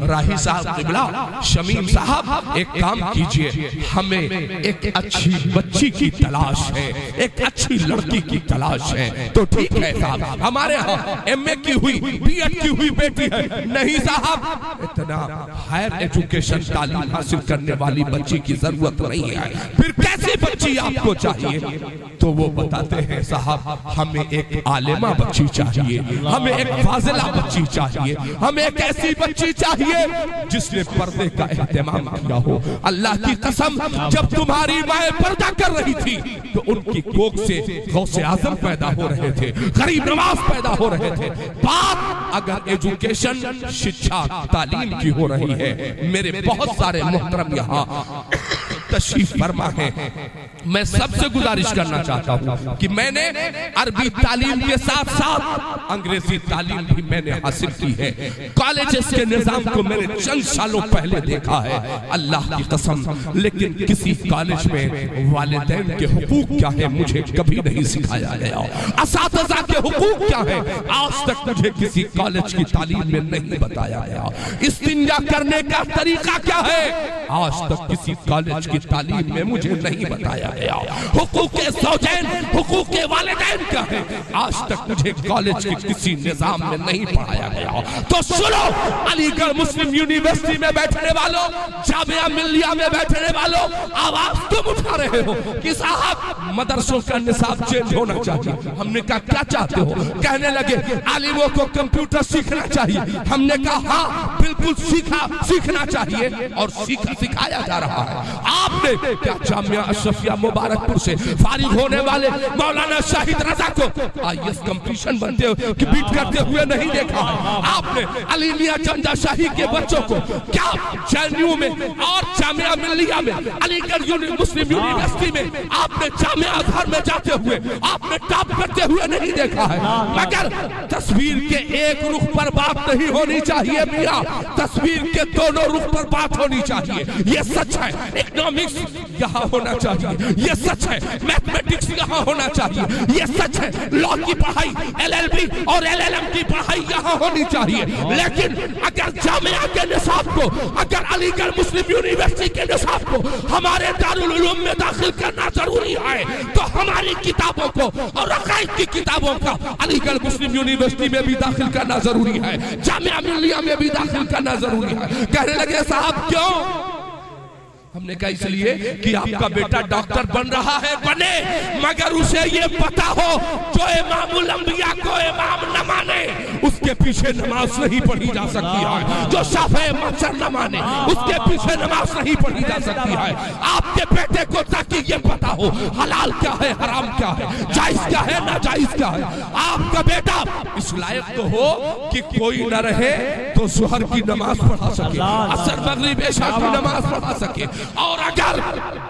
राही साहब क़िबला, शमीम साहब, एक काम कीजिए, हमें एक अच्छी बच्ची की तलाश है, एक अच्छी लड़की की तलाश है। तो ठीक है साहब, हमारे यहाँ MA की हुई, B.Ed की हुई बेटी है। नहीं साहब, इतना हायर एजुकेशन तालीम हासिल करने वाली बच्ची की जरूरत नहीं है। फिर कैसी बच्ची आपको चाहिए? तो वो बताते हैं साहब, हमें एक आलिमा बच्ची चाहिए, हमें एक फाजिला बच्ची चाहिए, हमें एक ऐसी बच्ची चाहिए जिसने पर्दे का एहतमाम किया हो। अल्लाह की कसम, जब तुम्हारी माए पर्दा कर रही थी तो उनकी कोख से गौसे आजम पैदा हो रहे थे, गरीब नवाज पैदा हो रहे थे। बात अगर एजुकेशन, शिक्षा, तालीम की हो रही है, मेरे बहुत सारे मोहतरम यहाँ तशरीफ फरमा है, मैं सबसे गुजारिश करना चाहता हूँ कि मैंने अरबी तालीम के साथ साथ अंग्रेजी तालीम भी मैंने हासिल की है। कॉलेजेस के निजाम को मैंने चंद सालों पहले देखा है, अल्लाह की कसम, लेकिन किसी कॉलेज में वालिदैन के हुकूक क्या है मुझे कभी नहीं सिखाया गया, असातिज़ा के हुकूक क्या है आज तक मुझे किसी कॉलेज की तालीम में नहीं बताया गया, इस्तिंजा करने का तरीका क्या है आज तक किसी कॉलेज की तालीम में मुझे नहीं बताया गया, हुकूक ज़ौजैन, हुकूक वालिदैन क्या है आज तक मुझे कॉलेज के किसी निजाम में नहीं पढ़ाया गया। तो सुनो, अलीगढ़ मुस्लिम यूनिवर्सिटी में बैठने वालों, जामिया मिल्लिया में बैठने वालों, आवाज तुम उठा रहे हो कि साहब मदरसों का निसाब चेंज होना चाहिए। हमने कहा क्या चाहते हो? कहने लगे आलिमों को कंप्यूटर सीखना चाहिए। हमने कहा हाँ बिल्कुल सीखना चाहिए और सिखाया जा रहा है। आपने क्या जामिया अशरफिया मुबारकपुर से फारिग होने वाले मौलाना शाहिद रजा को IAS कंपटीशन बनते हुए बीट करते हुए नहीं देखा है? आपने अली मियां चंदा शाही के बच्चों को क्या JNU में और जामिया मिल्लिया में, अलीगढ़ मुस्लिम यूनिवर्सिटी में आपने जामिया अज़हर में जाते हुए आपने टॉप करते हुए नहीं देखा है? मगर तस्वीर के एक रुख पर बात नहीं होनी चाहिए मियां, तस्वीर के दोनों रुख पर बात होनी चाहिए। ये सच है, इकोनॉमिक्स यहाँ होना चाहिए, ये सच है, मैथमेटिक्स यहाँ होना चाहिए, ये सच है, लॉ की पढ़ाई LLB और LLM की पढ़ाई यहाँ होनी चाहिए। लेकिन अगर जामिया के निसाब को, अगर अलीगढ़ मुस्लिम यूनिवर्सिटी के निसाब को हमारे दारुल उलूम में दाखिल करना जरूरी है, तो हमारी किताबों को और अकाइद की किताबों का अलीगढ़ मुस्लिम यूनिवर्सिटी में भी दाखिल करना जरूरी है, जामिया मिल्लिया में भी दाखिल करना जरूरी है। कहने लगे साहब क्यों? हमने कहा इसलिए कि आपका बेटा डॉक्टर बन रहा है, बने, मगर उसे ये पता हो जो इमामुल अंबिया को इमाम न माने उसके पीछे नमाज नहीं पढ़ी जा सकती है, जो शाफ़े मज़हब न माने उसके पीछे नमाज नहीं पढ़ी जा सकती है। आपके बेटे को ताकि ये पता हो हलाल क्या है, हराम क्या है, जायज क्या है, नाजायज क्या है। आपका बेटा इस लायक तो हो कि कोई न रहे तो ज़ुहर की नमाज पढ़ा सके, असर मगरिब इशा की नमाज पढ़ा सके, और अगर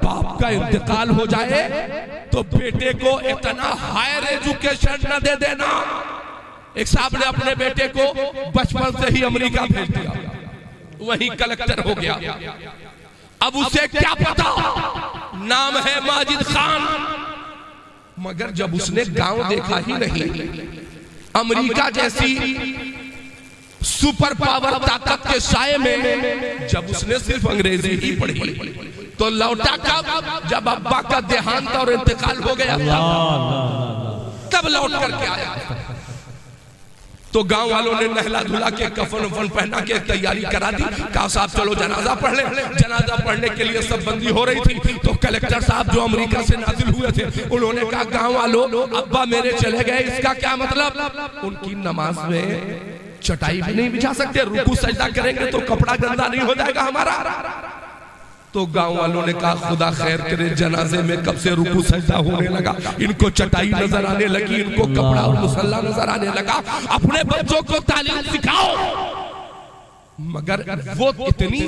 बाप का इंतकाल हो जाए तो बेटे को इतना हायर एजुकेशन न दे देना एक साहब ने अपने बेटे को बचपन से ही अमेरिका भेज दिया, वहीं कलेक्टर हो गया। अब उसे क्या पता, नाम है माजिद खान, मगर जब उसने गांव देखा ही नहीं, अमेरिका जैसी सुपर पावर ताकत के साये में जब उसने सिर्फ अंग्रेजी ही पढ़ी, तो लौटा कब, जब अब्बा का देहांत और इंतकाल हो गया तब लौट करके आया। तो गांव वालों ने नहला धुला के कफन उफन पहना के तैयारी करा दी। कहा साहब चलो जनाजा पढ़ ले। जनाजा पढ़ने के लिए सब बंदी हो रही थी, तो कलेक्टर साहब जो अमेरिका से नाजिल हुए थे, उन्होंने कहा गांव वालों अब्बा मेरे चले गए, इसका क्या मतलब? उनकी नमाज में चटाई भी नहीं बिछा सकते, रुकू सजदा करेंगे तो कपड़ा गंदा नहीं हो जाएगा हमारा। तो गांव वालों ने कहा खुदा खैर करे, जनाजे में कब से रुकू सजदा होने लगा, इनको चटाई नजर आने लगी, इनको कपड़ा और मुसल्ला नजर आने लगा। अपने बच्चों को तालीम सिखाओ, मगर वो इतनी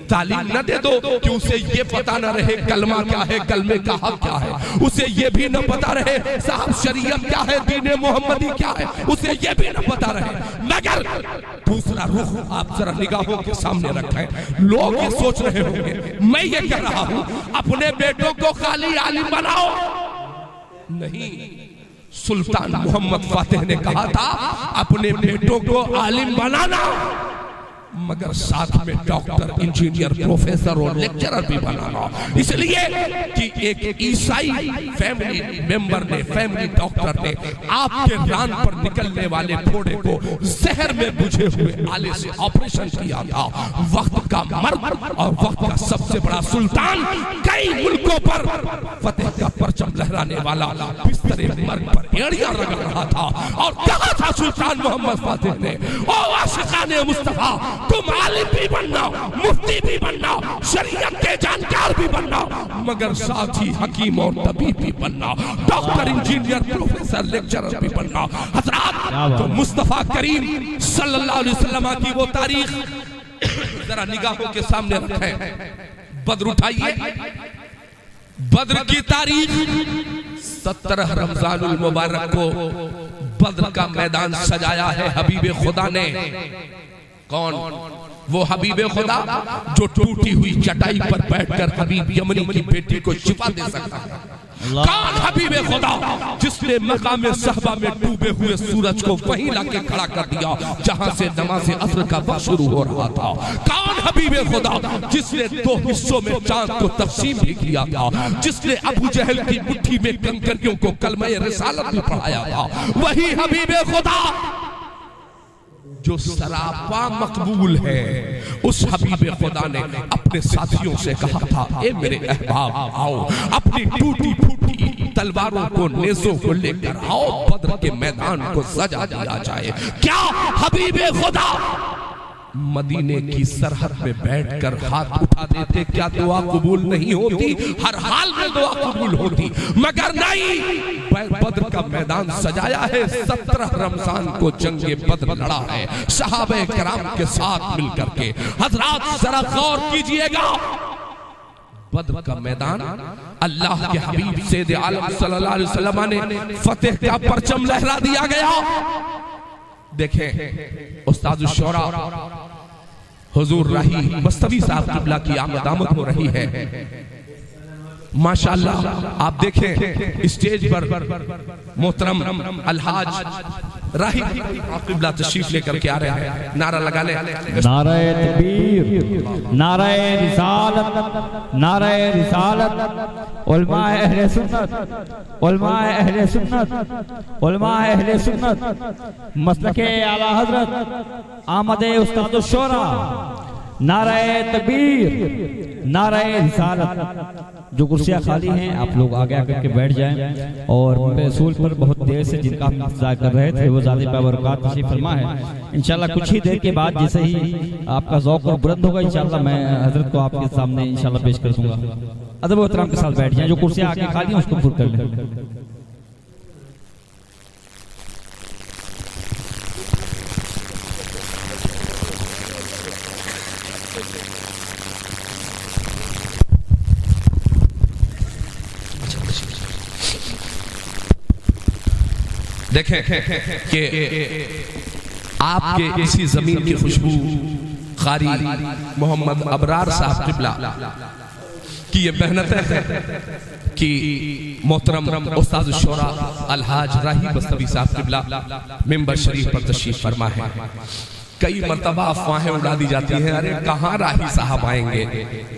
तालीम न दे दो कि उसे ये पता न रहे कलमा क्या है, कलमे का हक क्या है, उसे ये भी न पता रहे साहब शरीयत क्या है, दीन मोहम्मदी क्या है, उसे ये भी न पता रहे। मगर दूसरा रुख आप जरा निगाहों के सामने रखें। लोग ये सोच रहे होंगे, मैं ये कह रहा हूं अपने बेटों को खाली आलिम बनाओ, नहीं, सुल्तान मोहम्मद फातिह ने कहा था अपने बेटों को आलिम बनाना, मगर साथ में डॉक्टर, इंजीनियर, प्रोफेसर और लेक्चरर भी बनाना। इसलिए कि एक ईसाई फैमिली मेंबर ने, फैमिली डॉक्टर ने आपके रान पर निकलने वाले फोड़े को जहर में बुझे हुए आले से ऑपरेशन किया था। वक्त का मर्द और वक्त का सबसे बड़ा सुल्तान, कई मुल्कों पर फतेह का परचम लहराने वाला बिस्तरे मर्द पर एड़ियां रगड़ रहा था और कहा था सुल्तान मोहम्मद फातिह ने, ओ आशिकाने मुस्तफा, तुम आलिम भी बनना, मुफ्ती भी बनना, शरीयत के जानकार भी बनना, मगर साथ ही हकीम और तबीब भी बनना, डॉक्टर, इंजीनियर, प्रोफेसर, लेक्चरर भी बनना। हजरात, तो मुस्तफा करीम सल्लल्लाहु अलैहि वसल्लम की वो तारीख जरा निगाहों के सामने रखें। बद्र उठाइए, बद्र की तारीख 17 रमजानुल मुबारक को बद्र का मैदान सजाया है हबीब खुदा ने। कौन? वो हबीब खुदा जो टूटी हुई चटाई पर बैठकर हबीब यमनी की बेटी को शिफा दे सकता है। कौन हबीब खुदा जिसने मकाम सहबा में डूबे हुए सूरज को वहीं लाके खड़ा कर दिया जहां से नमाज असर का वक्त शुरू हो रहा था। कौन हबीब खुदा जिसने 2 हिस्सों में चांद को तकसीम भी किया था, जिसने अबू जहल की मुट्ठी में कंकरियों को कलमे रिसालत भी पढ़ाया था। वही हबीब खुदा जो सरापा मकबूल है। उस हबीब खुदा ने अपने साथियों से कहा था, ए मेरे अहबाब आओ, अपनी टूटी फूटी तलवारों को, नेज़ों को लेकर आओ, बद्र के मैदान को सजा दिया जाए। क्या हबीब खुदा मदीने की सरहद पे बैठकर हाथ उठा देते, क्या दुआ कबूल नहीं होती? हर हाल में दुआ कबूल होती, मगर नहीं। बद्र का मैदान सजाया है, 17 रमजान को जंगे बद्र लड़ा है सहाबे कराम के साथ मिलकर के। हजरात जरा गौर कीजिएगा, बद्र का मैदान अल्लाह के हबीब सैयद आलम सल्लल्लाहु अलैहि वसल्लम ने फतेह का परचम लहरा दिया गया। देखें उस्ताद शौरा हुजूर राही मस्तवी साहब किबला की आमद हो रही है। माशाअल्लाह आप देखें स्टेज पर मोहतरम अलहाज राही किबला तशरीफ लेकर के आ रहे हैं। नारा लगा ले, नारे तकबीर, नारे रिसालत, नारे रिसालत, उलमाए अहले सुन्नत, उलमाए अहले सुन्नत, उलमाए अहले सुन्नत, मसलके आला हजरत आमदे उस्ताद शौरा, नारे तकबीर, नारे रिसालत। जो कुर्सियाँ खाली हैं आप लोग आगे आकर के बैठ जाएं। और रसूल पर बहुत देर से जिनका हम इंतजार कर रहे थे वो ज़ाते बरक़ात तशरीफ़ फरमा है। इंशाल्लाह कुछ ही देर के बाद जैसे ही आपका ज़ौक़ और बुलंद होगा इंशाल्लाह मैं हजरत को आपके सामने इंशाल्लाह पेश कर दूंगा। अदब व एहतराम के साथ बैठ जाएं। जो कुर्सियाँ आगे खाली हैं उसको पूरा कर लें। देखें कि आपके इसी जमीन की खुशबू कारी मोहम्मद अबरार साहब किबला की ये मेहनतें हैं कि मोहतरम उस्ताद शोरा अलहाज राही बस्तवी साहब किबला मिंबर शरीफ पर तशरीफ फरमा है। कई मर्तबा अफवाहें उड़ा दी जाती हैं, अरे कहाँ राही साहब आएंगे,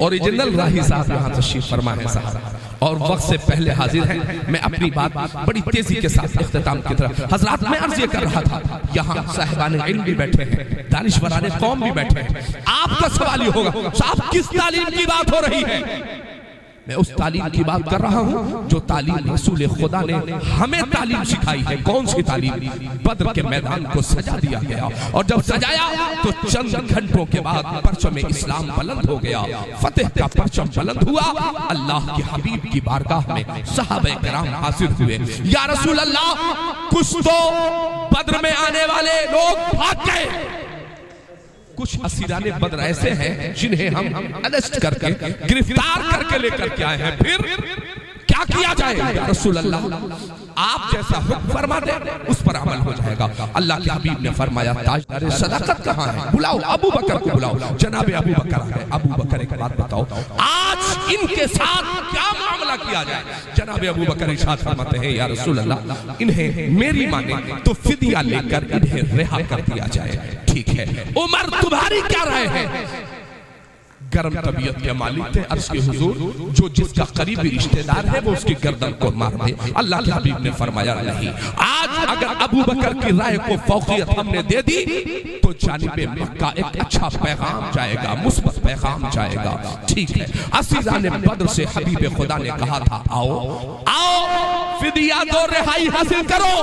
ओरिजिनल राही साहब यहाँ तशरीफ फरमा है साहब, और वक्त से पहले हाजिर हैं। मैं अपनी बात बड़ी तेजी के साथ इख्तिताम की तरफ हजरात में अर्ज कर रहा था, यहाँ साहिबान इल्म भी बैठे हैं, दानिशवरान कौम भी बैठे हैं। आपका सवाल ये होगा साहब किस तालीम की बात हो रही है? मैं उस तालीम की बात कर रहा हूँ जो तालीम रसूल खुदा ने हमें तालीम सिखाई है। कौन सी तालीम? बद्र के मैदान को सजा दिया गया, और जब सजाया तो चंद घंटों के बाद परचम इस्लाम बुलंद हो गया, फतेह का परचम बुलंद हुआ। अल्लाह के हबीब की बारगाह में सहाबा किराम हाजिर हुए, या रसूल अल्लाह कुछ तो बद्र में आने वाले लोग भाग गए, कुछ असीराने बद्र ऐसे हैं जिन्हें हम अरेस्ट करके गिरफ्तार करके लेकर के आए हैं, फिर क्या किया जाए? या रसूल अल्लाह आप जैसा हुक्म फरमा दे उस पर अमल हो जाएगा। अल्लाह के हबीब ने फरमाया ताजदार सदाकत कहाँ है? बुलाओ अबू बकर को बुलाओ। जनाब अबू बकर आए। अबू बकर एक बात बताओ, आज इनके साथ क्या मामला किया जाए? जनाब अबू बकर इरशाद फरमाते हैं या रसूल अल्लाह इन्हें मेरी माने तो फिदिया लेकर इन्हें रिहा कर दिया जाए। ठीक है उमर तुम्हारी क्या राय है? गर्म तबीयत के मालिक थे, अर्ज के हुजूर जो जिसका करीबी रिश्तेदार है वो उसकी गर्दन को मार दे। अल्लाह के हबीब ने फरमाया नहीं, आज अगर अबू बकर की राय को फौकियत हमने दे दी तो जानिबे मक्का एक अच्छा पैगाम जाएगा, मुस्बत पैगाम जाएगा। ठीक है, असीराने बद्र से हबीब खुदा ने कहा था आओ आओ फिदिया दो, रिहाई हासिल करो।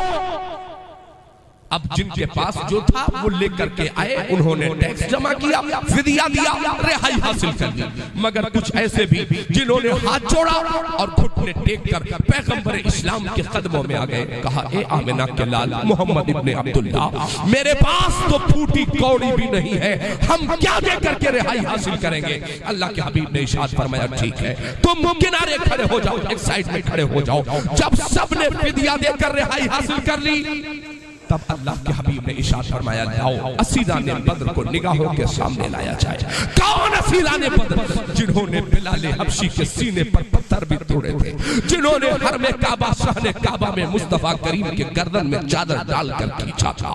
अब जिनके पास जो था वो लेकर के आए, उन्होंने टैक्स जमा किया, फिदिया दिया, रिहाई हासिल कर ली। मगर कुछ ऐसे भी जिन्होंने हाथ जोड़ा और घुटने टेक कर पैगंबर इस्लाम के कदमों में आ गए, कहा ए आमिना के लाल मोहम्मद इब्ने अब्दुल्ला, मेरे पास तो फूटी कौड़ी भी नहीं है, हम क्या दे करके रिहाई हासिल करेंगे? अल्लाह के हबीब ने इरशाद फरमाया ठीक है तुम किनारे खड़े हो जाओ, एक साइड में खड़े हो जाओ। जब सबने फिदिया देकर रिहाई हासिल कर ली तब अल्लाह के हबीब ने इरशाद फरमाया लाओ असीराने बद्र को निगाहों के सामने लाया जाए। कौन असीराने बद्र? जिन्होंने बिलाल हबशी के सीने पर पत्थर भी तोड़े थे, जिन्होंने हरम काबा शाहने काबा में मुस्तफा करीम के गर्दन में चादर डालकर खींचा था।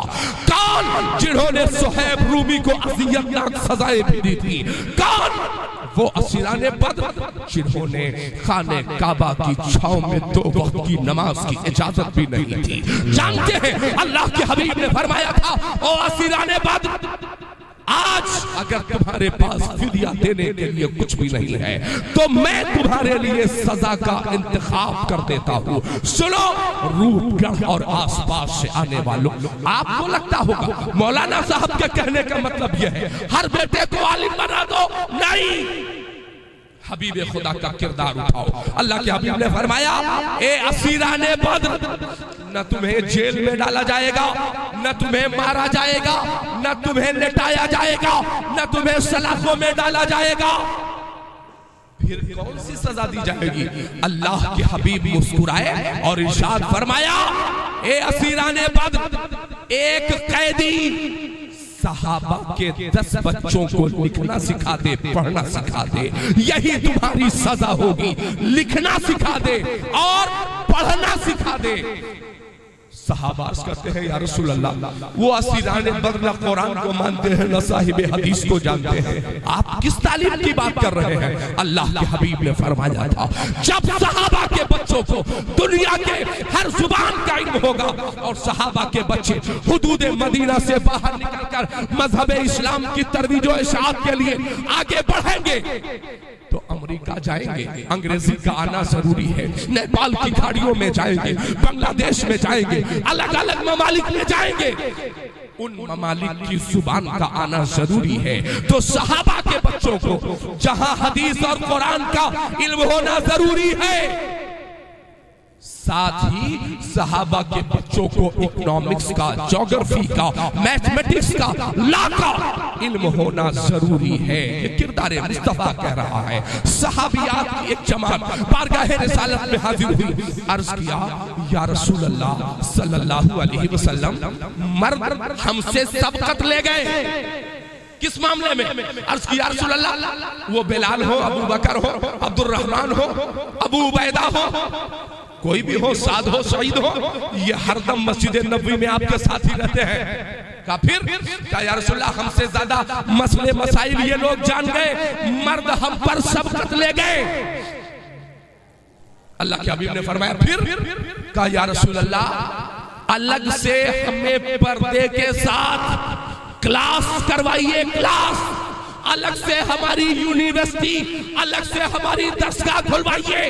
कौन? जिन्होंने सुहैब रूमी को अज़ियतनाक सजाएं भी दी थी। कौन? वो असीराने बद्र जिन्होंने खाने काबा की छांव में 2 वक्त की नमाज की इजाजत भी नहीं थी। जानते हैं अल्लाह के हबीब ने फरमाया था ओ असीराने बद्र, आज अगर तुम्हारे पास फिदिया देने के लिए कुछ भी नहीं है तो मैं तुम्हारे लिए सजा का इंतखाब कर देता हूँ। सुनो रूपगढ़ और आसपास से आने वालों, आपको लगता होगा मौलाना साहब के कहने का मतलब यह है हर बेटे को आलिम बना दो, नहीं, हबीब खुदा का किरदार उठाओ। अल्लाह के हबीब ने फरमाया ए असीराने बद्र, न तुम्हें जेल में डाला जाएगा, न तुम्हें मारा जाएगा, न तुम्हें लेटाया जाएगा, न तुम्हें सलाखों में डाला जाएगा, फिर कौन सी सजा दी जाएगी? अल्लाह के हबीब मुस्कुराए और इरशाद फरमाया ए असीराने बद्र, एक कैदी सहाबा के 10 बच्चों को लिखना सिखा दे, पढ़ना सिखा दे, यही तुम्हारी सजा होगी। लिखना सिखा दे और पढ़ना सिखा दे। सहाबा कहते हैं या रसूल अल्लाह वो असीराने बद्र न कुरान को मानते हैं न साहिब हदीस को जानते हैं, आप किस तालीम की बात कर रहे हैं? अल्लाह के हबीब ने फरमाया था जब सहाबा के बच्चों को दुनिया के हर जुबान का इल्म होगा और सहाबा के बच्चे हुदूद मदीना से बाहर निकलकर मजहब इस्लाम की तरवीज और इशाअत के लिए आगे बढ़ेंगे तो अमेरिका जाएंगे, अंग्रेजी का आना जरूरी है, नेपाल की खाड़ियों में जाएंगे, बांग्लादेश में जाएंगे, अलग अलग ममालिक में जाएंगे, उन ममालिक की जुबान का आना जरूरी है। तो सहाबा के बच्चों को जहां हदीस और कुरान का इल्म होना जरूरी है, साथ ही सहाबा के बच्चों को इकोनॉमिक्स का, ज्योग्राफी का, मैथमेटिक्स का, लॉ का इल्म होना जरूरी है। ये किरदार मुस्तफा कह रहा है। सहाबियात की एक जमात बारगाह रिसालत में हाजिर हुई, अर्ज किया या रसूल अल्लाह सल्लल्लाहु अलैहि वसल्लम, मर्द हमसे सबकत ले गए। किस मामले में? अर्ज किया रसूल अल्लाह, वो बिलाल हो, अबू बकर हो, अब्दुल रहमान हो, अबू उबैदा हो, कोई भी हो, साद हो, सईद हो, ये हरदम मस्जिद नबवी में आपके साथ ही रहते हैं। का फिर क्या या रसूल अल्लाह, हमसे ज्यादा मसले मसाइल ये लोग जान गए, मर्द हम पर सबकत ले गए। अल्लाह के हबीब ने फरमाया फिर कहा या रसूल अल्लाह, अलग से हमें पर्दे के साथ क्लास करवाइए, क्लास अलग से, हमारी यूनिवर्सिटी अलग से, हमारी दरसगाह खुलवाइए।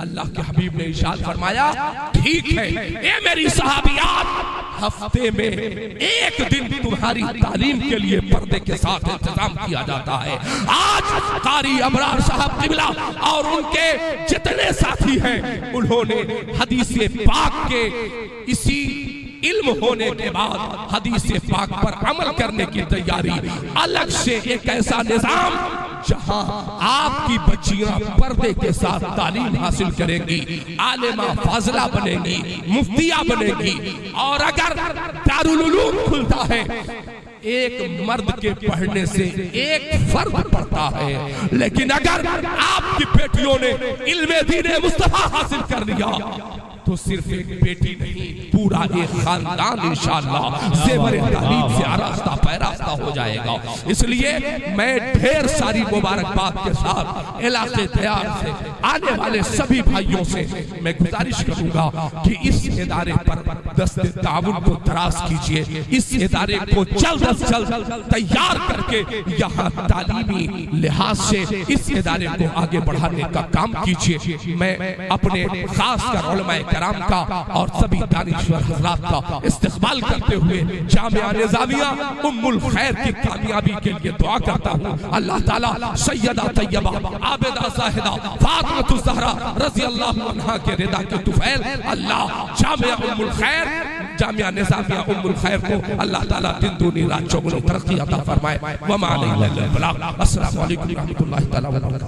अल्लाह के हबीब ने इरशाद फरमाया ठीक है, ये मेरी सहाबियात, हफ्ते में एक दिन तुम्हारी तालीम के लिए पर्दे के साथ इंतजाम किया जाता है। आज कारी अबरार साहब किबला और उनके जितने साथी हैं, उन्होंने हदीस पाक के इसी इल्म होने के बाद हदीस पाक पर अमल करने की तैयारी, अलग से एक ऐसा निजाम जहां आपकी बच्चियां पर्दे के साथ तालीम हासिल करेंगी, आलिमा फाजला बनेंगी, मुफ्तिया बनेंगी। और अगर दारुल उलूम खुलता है, एक मर्द के पढ़ने से एक फर्द पढ़ता है, लेकिन अगर आपकी बेटियों ने इल्मे दीन मुस्तफा हासिल कर लिया तो सिर्फ एक बेटी नहीं, पूरा एक खानदान इंशाअल्लाह ज़ेवर तालीम से आरास्ता पैरास्ता हो जाएगा। इसलिए मैं ढेर सारी मुबारकबाद के साथ इलाके तैयार से आने वाले सभी भाइयों से मैं गुजारिश करूंगा कि इस इदारे पर दस्ते ताउन को दराज कीजिए, इस इदारे को जल्द अज जल्द तैयार करके यहाँ तालीमी लिहाज से इस इदारे को आगे बढ़ाने का काम कीजिए। मैं अपने खास कर उलमाए कराम का और सभी दानिश्वर हजरात का इस्तेमाल करते हुए जामिया निज़ामिया उम्मुल खैर की कामयाबी के लिए दुआ करता हूँ। अल्लाह ताला सैयदा तैयबा आबिदा ज़ाहिदा फातिमा ज़हरा रज़ी अल्लाहु अन्हा के रिदा के तुफैल, अल्लाह जामिया उम्मुल खैर, जामिया निज़ामिया उम्मुल खैर को अल्लाह ताला दिन दूनी रात चौगुनी तरक्की अता फरमाए। व मा अलैना इल्ला अल बलाग। अस्सलामु अलैकुम व रहमतुल्लाहि तआला व बरकातहू।